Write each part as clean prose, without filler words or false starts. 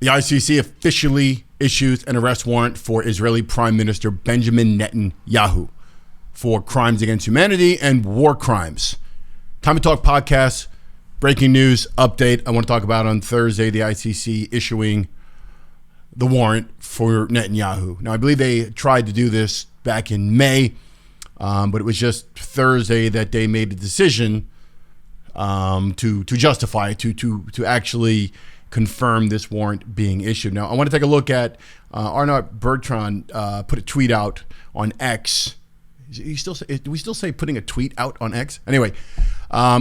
The ICC officially issues an arrest warrant for Israeli Prime Minister Benjamin Netanyahu for crimes against humanity and war crimes. Time to Talk podcast, breaking news update. I want to talk about on Thursday, the ICC issuing the warrant for Netanyahu. Now, I believe they tried to do this back in May, but it was just Thursday that they made the decision to justify it, to actually confirm this warrant being issued. Now, I want to take a look at Arnaud Bertrand put a tweet out on X. Do we still say putting a tweet out on X? Anyway,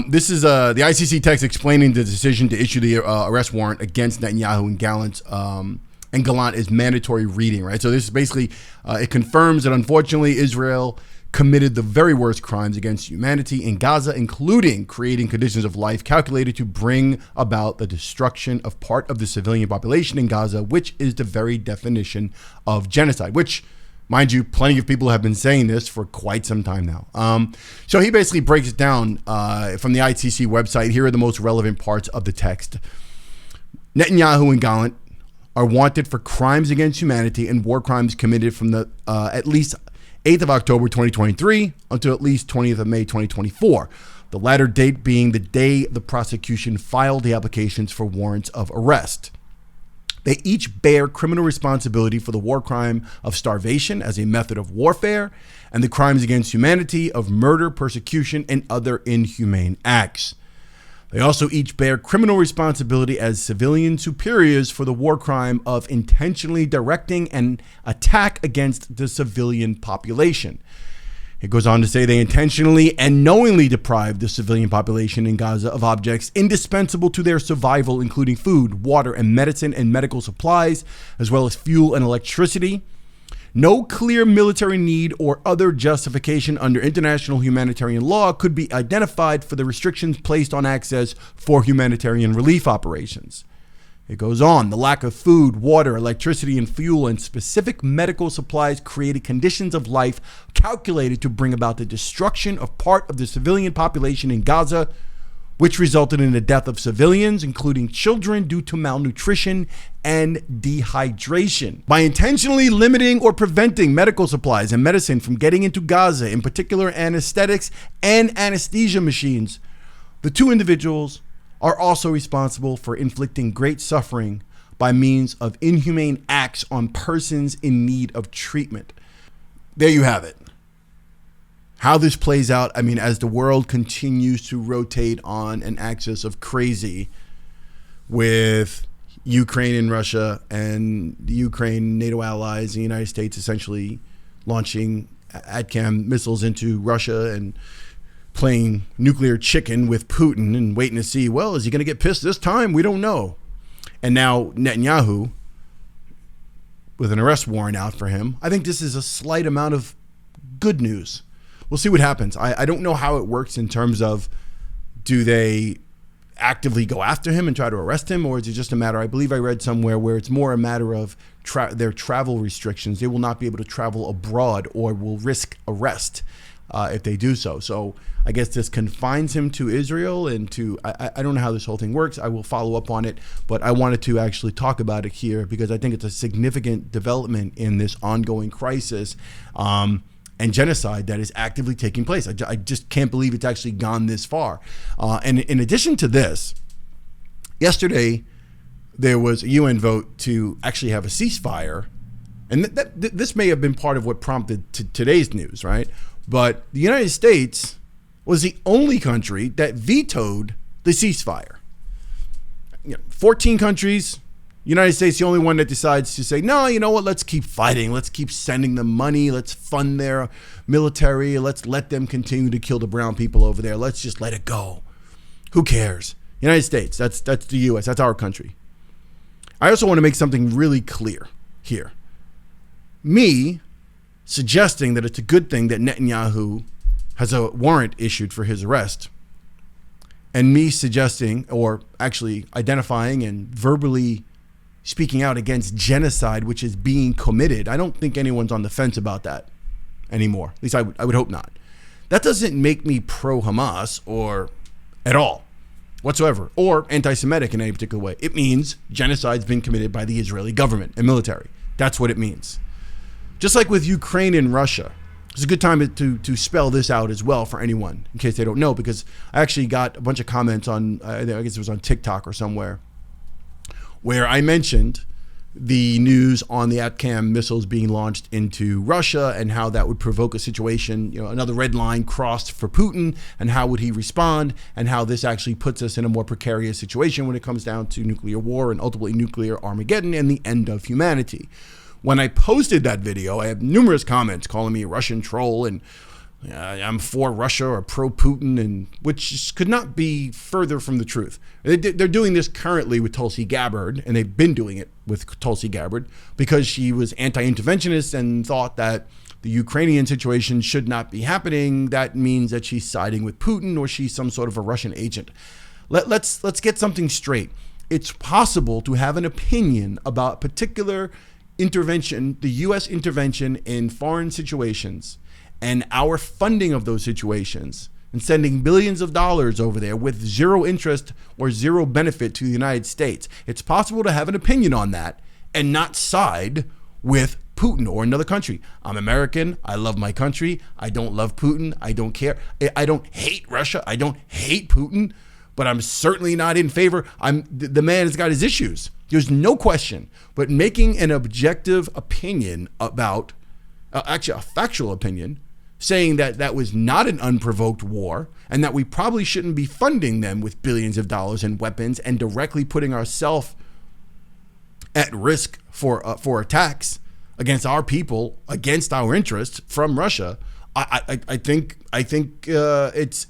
this is the ICC text explaining the decision to issue the arrest warrant against Netanyahu and Gallant is mandatory reading, right? So this is basically, it confirms that unfortunately Israel committed the very worst crimes against humanity in Gaza, including creating conditions of life calculated to bring about the destruction of part of the civilian population in Gaza, which is the very definition of genocide, which, mind you, plenty of people have been saying this for quite some time now. So he basically breaks it down from the ICC website. Here are the most relevant parts of the text. Netanyahu and Gallant are wanted for crimes against humanity and war crimes committed from the at least 8th of October 2023 until at least 20th of May 2024, the latter date being the day the prosecution filed the applications for warrants of arrest. They each bear criminal responsibility for the war crime of starvation as a method of warfare and the crimes against humanity of murder, persecution, and other inhumane acts. They also each bear criminal responsibility as civilian superiors for the war crime of intentionally directing an attack against the civilian population. It goes on to say they intentionally and knowingly deprived the civilian population in Gaza of objects indispensable to their survival, including food, water, and medicine and medical supplies, as well as fuel and electricity. No clear military need or other justification under international humanitarian law could be identified for the restrictions placed on access for humanitarian relief operations. It goes on, the lack of food, water, electricity, and fuel and specific medical supplies created conditions of life calculated to bring about the destruction of part of the civilian population in Gaza, which resulted in the death of civilians, including children, due to malnutrition and dehydration. By intentionally limiting or preventing medical supplies and medicine from getting into Gaza, in particular anesthetics and anesthesia machines, the two individuals are also responsible for inflicting great suffering by means of inhumane acts on persons in need of treatment. There you have it. How this plays out, I mean, as the world continues to rotate on an axis of crazy with Ukraine and Russia and the Ukraine, NATO allies, the United States essentially launching ATACMS missiles into Russia and playing nuclear chicken with Putin and waiting to see, well, is he going to get pissed this time? We don't know. And now Netanyahu with an arrest warrant out for him. I think this is a slight amount of good news. We'll see what happens. I don't know how it works in terms of, do they actively go after him and try to arrest him, or is it just a matter, I believe I read somewhere where it's more a matter of their travel restrictions. They will not be able to travel abroad or will risk arrest if they do so. So I guess this confines him to Israel and to, I don't know how this whole thing works. I will follow up on it, but I wanted to actually talk about it here because I think it's a significant development in this ongoing crisis and genocide that is actively taking place. I just can't believe it's actually gone this far. And in addition to this, yesterday there was a UN vote to actually have a ceasefire. And this may have been part of what prompted today's news, right? But the United States was the only country that vetoed the ceasefire. 14 countries, United States, the only one that decides to say, no, you know what, let's keep fighting. Let's keep sending them money. Let's fund their military. Let's let them continue to kill the brown people over there. Let's just let it go. Who cares? United States, that's the U.S., that's our country. I also want to make something really clear here. Me suggesting that it's a good thing that Netanyahu has a warrant issued for his arrest, and me suggesting, or actually identifying and verbally speaking out against genocide, which is being committed. I don't think anyone's on the fence about that anymore. At least I would hope not. That doesn't make me pro-Hamas or at all. whatsoever, or anti-Semitic in any particular way. It means genocide's been committed by the Israeli government and military. That's what it means. Just like with Ukraine and Russia. It's a good time to spell this out as well for anyone, in case they don't know, because I actually got a bunch of comments on, I guess it was on TikTok or somewhere, where I mentioned the news on the ATACMS missiles being launched into Russia and how that would provoke a situation, another red line crossed for Putin, and how would he respond, and how this actually puts us in a more precarious situation when it comes down to nuclear war and ultimately nuclear Armageddon and the end of humanity. When I posted that video, I had numerous comments calling me a Russian troll and I'm for Russia or pro-Putin, and which could not be further from the truth. They're doing this currently with Tulsi Gabbard, and they've been doing it with Tulsi Gabbard because she was anti-interventionist and thought that the Ukrainian situation should not be happening. That means that she's siding with Putin or she's some sort of a Russian agent. Let's get something straight. It's possible to have an opinion about particular intervention, the U.S. intervention in foreign situations, and our funding of those situations, and sending billions of dollars over there with zero interest or zero benefit to the United States. It's possible to have an opinion on that and not side with Putin or another country. I'm American. I love my country. I don't love Putin. I don't care. I don't hate Russia. I don't hate Putin, but I'm certainly not in favor. The man has got his issues. There's no question. But making an objective opinion about, actually a factual opinion, saying that that was not an unprovoked war and that we probably shouldn't be funding them with billions of dollars in weapons and directly putting ourselves at risk for attacks against our people, against our interests from Russia. I think it's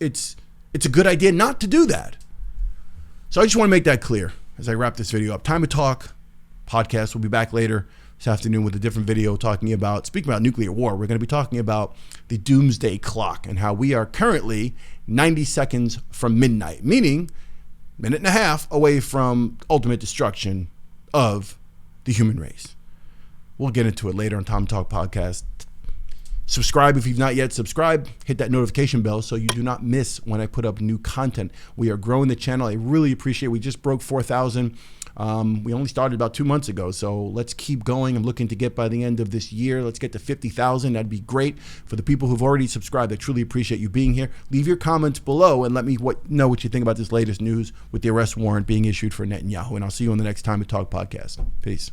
a good idea not to do that. So I just want to make that clear as I wrap this video up. Time to Talk podcast. We'll be back later this afternoon with a different video speaking about nuclear war. We're going to be talking about the doomsday clock and how we are currently 90 seconds from midnight, meaning a minute and a half away from ultimate destruction of the human race. We'll get into it later on Time to Talk podcast. Subscribe if you've not yet subscribed. Hit that notification bell so you do not miss when I put up new content. We are growing the channel. I really appreciate it. We just broke 4,000. We only started about 2 months ago, so let's keep going. I'm looking to get by the end of this year. Let's get to 50,000. That'd be great. For the people who've already subscribed, I truly appreciate you being here. Leave your comments below and let me know what you think about this latest news with the arrest warrant being issued for Netanyahu. And I'll see you on the next Time to Talk podcast. Peace.